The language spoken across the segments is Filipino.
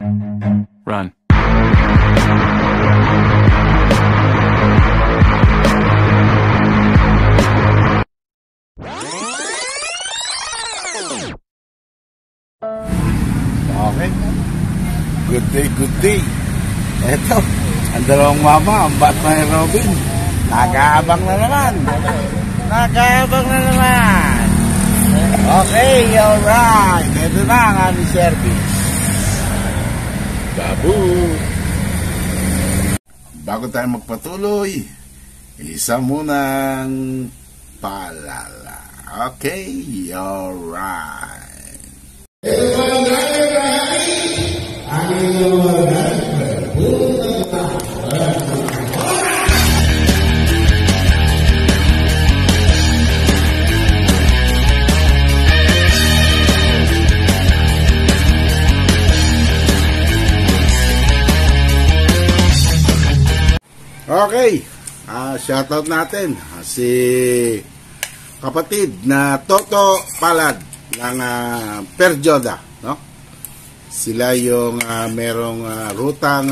Run. Okay. Good day, good day. Eto, ang dalawang mama, ang Batman and Robin. Nag-aabang na naman. Nag-aabang na naman. Okay, alright. Ito na ang aming service. Babu. Bago tayo magpatuloy, isa munang paalala. Okay, alright. Okay, shoutout natin si kapatid na Toto Palad ng Perjoda, no? Sila yung merong rutang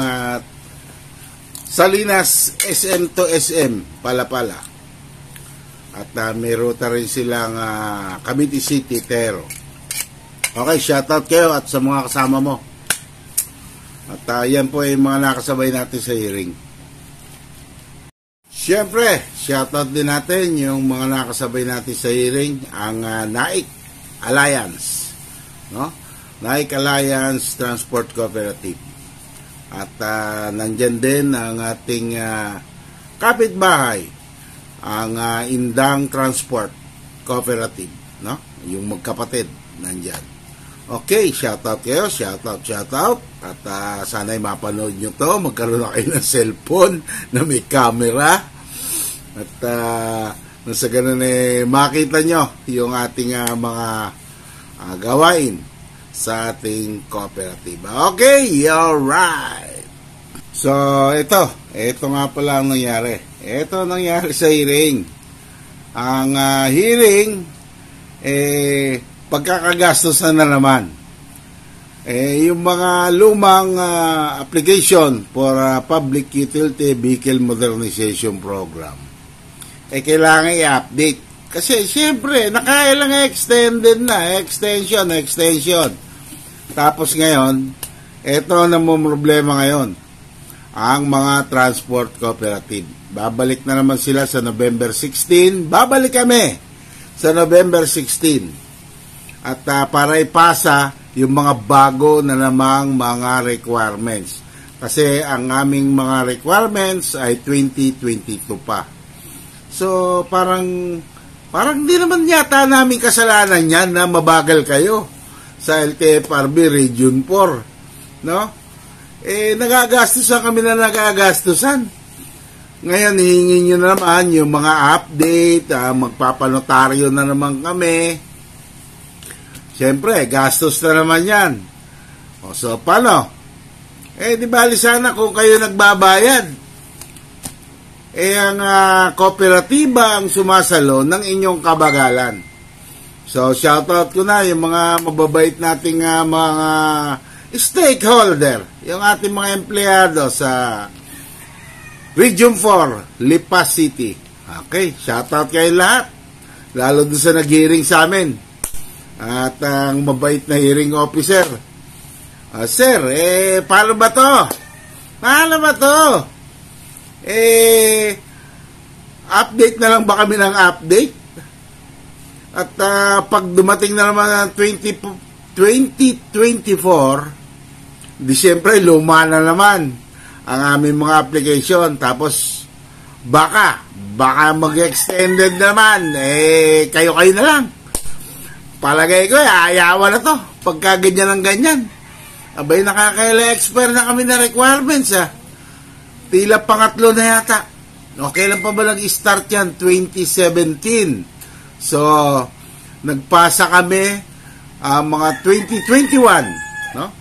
Salinas SM to SM Palapala. At may ruta rin silang Cavite City, Tero. Okay, shoutout kayo at sa mga kasama mo. At yan po yung mga nakasabay natin sa hearing. Siyempre, shoutout din natin yung mga nakasabay natin sa hearing, ang Naik Alliance, no? Naik Alliance Transport Cooperative. At nandyan din ang ating kapitbahay, ang Indang Transport Cooperative, no? Yung magkapatid, nandyan. Okay, shoutout kayo, shoutout. At sana'y mapanood nyo to, magkaroon na kayo ng cellphone na may camera. At nasa ganun makita nyo yung ating mga gawain sa ating cooperative. Okay, alright. So, ito nga pala ang nangyari. Ito nangyari sa hearing. Ang hearing, pagkakagastos na naman. Yung mga lumang application for Public Utility Vehicle Modernization Program, kailangan i-update. Kasi siyempre, nakailang extension. Tapos ngayon, ito na mo problema ngayon. Ang mga transport cooperative. Babalik na naman sila sa November 16. Babalik kami sa November 16. At para ipasa yung mga bago na namang mga requirements. Kasi ang aming mga requirements ay 2022 pa. So, parang di naman yata namin kasalanan yan na mabagal kayo sa LTFRB Region 4. No? Nagagastusan kami na nagagastusan. Ngayon, hihingi nyo naman yung mga update, magpapanotaryo na naman kami. Siyempre, gastos na naman yan. So, paano? Di bali sana kung kayo nagbabayad. Ang kooperatiba ang sumasalo ng inyong kabagalan. So, shoutout ko na yung mga mababait nating mga stakeholder, yung ating mga empleyado sa Region 4, Lipa City. Okay, shoutout kayo lahat. Lalo doon sa nag-hearing sa amin. At ang mabait na hearing officer. Sir, paano ba to? Update na lang ba kami ng update? At pag dumating na naman ng 2024, di siyempre luma na naman ang aming mga application. Tapos baka mag-extended naman, kayo na lang. Palagay ko, ayawan na to pagka ganyan ng ganyan. Abay, nakakaila-expire na kami na requirements, Tila pangatlo na yata. Okay lang pa ba nag-start yan? 2017. So, nagpasa kami mga 2021, no?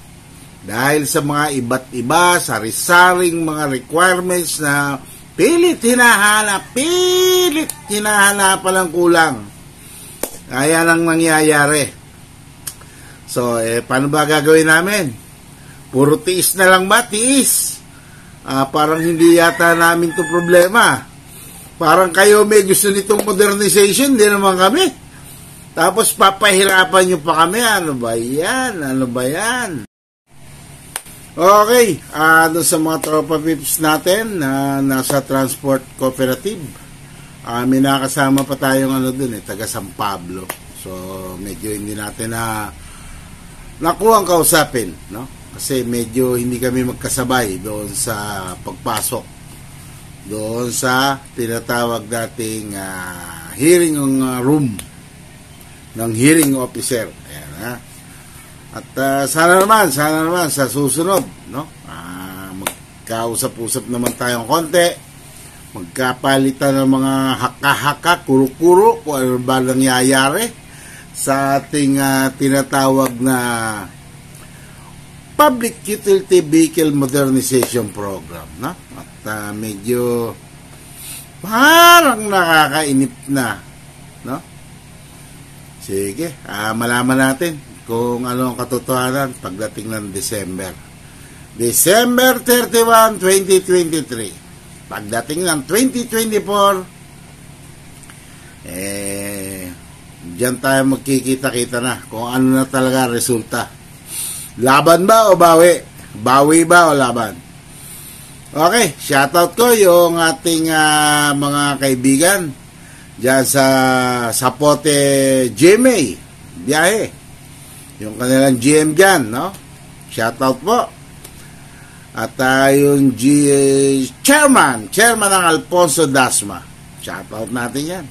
Dahil sa mga iba't iba, sari-saring mga requirements na pilit hinahanap palang kulang. Kaya lang nangyayari. So, paano ba gagawin namin? Puro tiis na lang ba? Tiis. Parang hindi yata namin to problema. Parang kayo may gusto nitong modernization, hindi naman kami. Tapos papahirapan nyo pa kami. Ano ba yan? Ano ba yan? Okay, doon sa mga tropa pips natin na nasa Transport Cooperative, may nakasama pa tayong taga San Pablo. So, medyo hindi natin nakuha ang kausapin, no? Kasi medyo hindi kami magkasabay doon sa pagpasok doon sa tinatawag dating hearing room ng hearing officer. Ayan, ha? At sana naman sa susunod, no? Magkausap-usap naman tayong konti, magkapalitan ng mga haka-haka, kuro-kuro, kung ano ba nangyayari sa ating tinatawag na Public Utility Vehicle Modernization Program, no? At medyo parang nakakainip na, no? Sige, malaman natin kung ano ang katotohanan pagdating ng December 31, 2023. Pagdating ng 2024, diyan tayo magkikita-kita na kung ano na talaga resulta. Laban ba o bawi? Bawi ba o laban? Okay, shoutout ko yung ating mga kaibigan diyan sa Sapote GMA biyahe. Yung kanilang GM dyan, no? Shoutout po. At yung chairman ng Alfonso Dasma. Shoutout natin yan.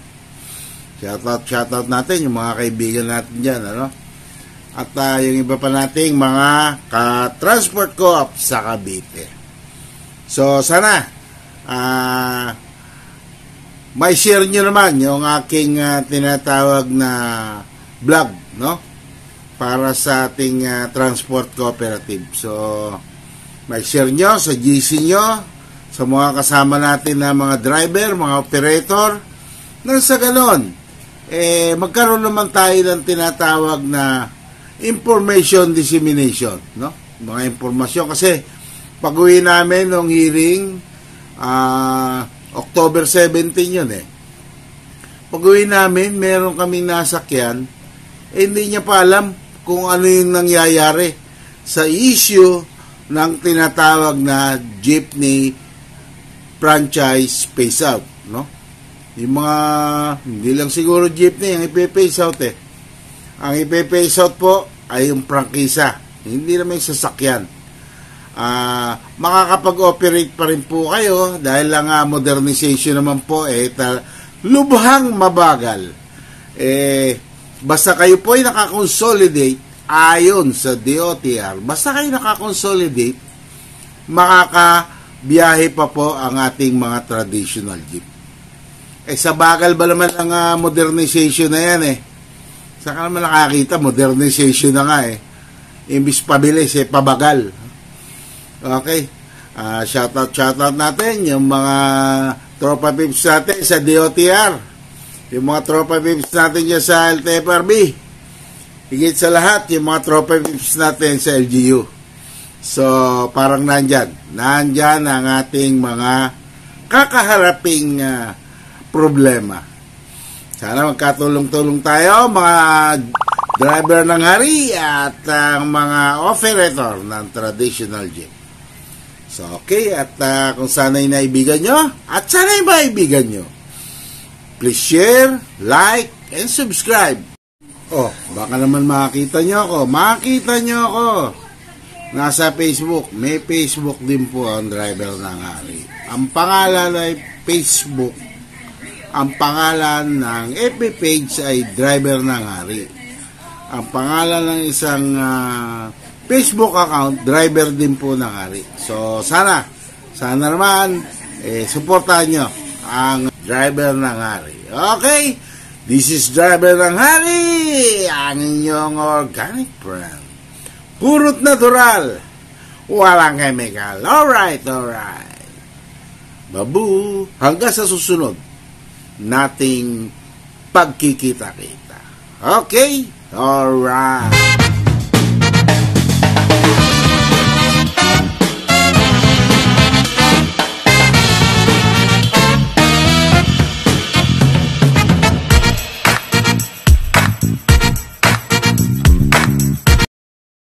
Shoutout natin yung mga kaibigan natin dyan, ano? At yung iba pa nating mga ka-transport co-op sa Cavite. So, sana may share nyo naman yung aking tinatawag na vlog, no? Para sa ating transport cooperative. So, may share nyo sa GC nyo, sa mga kasama natin na mga driver, mga operator, nang sa ganon, magkaroon naman tayo ng tinatawag na information dissemination, no? Mga impormasyon. Kasi, pag-uwi namin nung hearing, October 17 yun Pag-uwi namin, meron kaming nasakyan, hindi niya pa alam kung ano yung nangyayari sa issue ng tinatawag na jeepney franchise phase out, no? Yung mga, hindi lang siguro jeepney ang ipe-phase out Ang ipe-phase out po ay yung prangkisa, hindi naman yung sasakyan. Makakapag-operate pa rin po kayo dahil lang modernization naman po lubhang mabagal. Basta kayo po ay nakakonsolidate ayon sa DOTR, basta kayo nakakonsolidate, makakabiyahe pa po ang ating mga traditional jeep. Sa bagal ba naman ang modernization na yan Saka naman nakakita, modernization na nga Imbis pabilis, pabagal. Okay. Shoutout natin yung mga tropa pips natin sa DOTR. Yung mga tropa pips natin dyan sa LTFRB. Higit sa lahat, yung mga tropa pips natin sa LGU. So, parang nandyan ang ating mga kakaharaping problema. Sana magkatulong-tulong tayo, mga driver ng hari at mga operator ng traditional jeep. So, okay. At kung sana'y naibigan nyo, at sana'y maibigan nyo, please share, like, and subscribe. Baka naman makita nyo ako. Nasa Facebook. May Facebook din po ang driver ng hari. Ang pangalan ay Facebook. Ang pangalan ng FB page ay driver ng hari. Ang pangalan ng isang Facebook account, driver din po ng hari. So, sana naman, supportahan nyo ang driver ng hari. Okay? This is driver ng hari, ang inyong organic brand. Purot natural, walang chemical. Alright. Babu, hanggang sa susunod nating pagkikita-kita. Okay? Alright.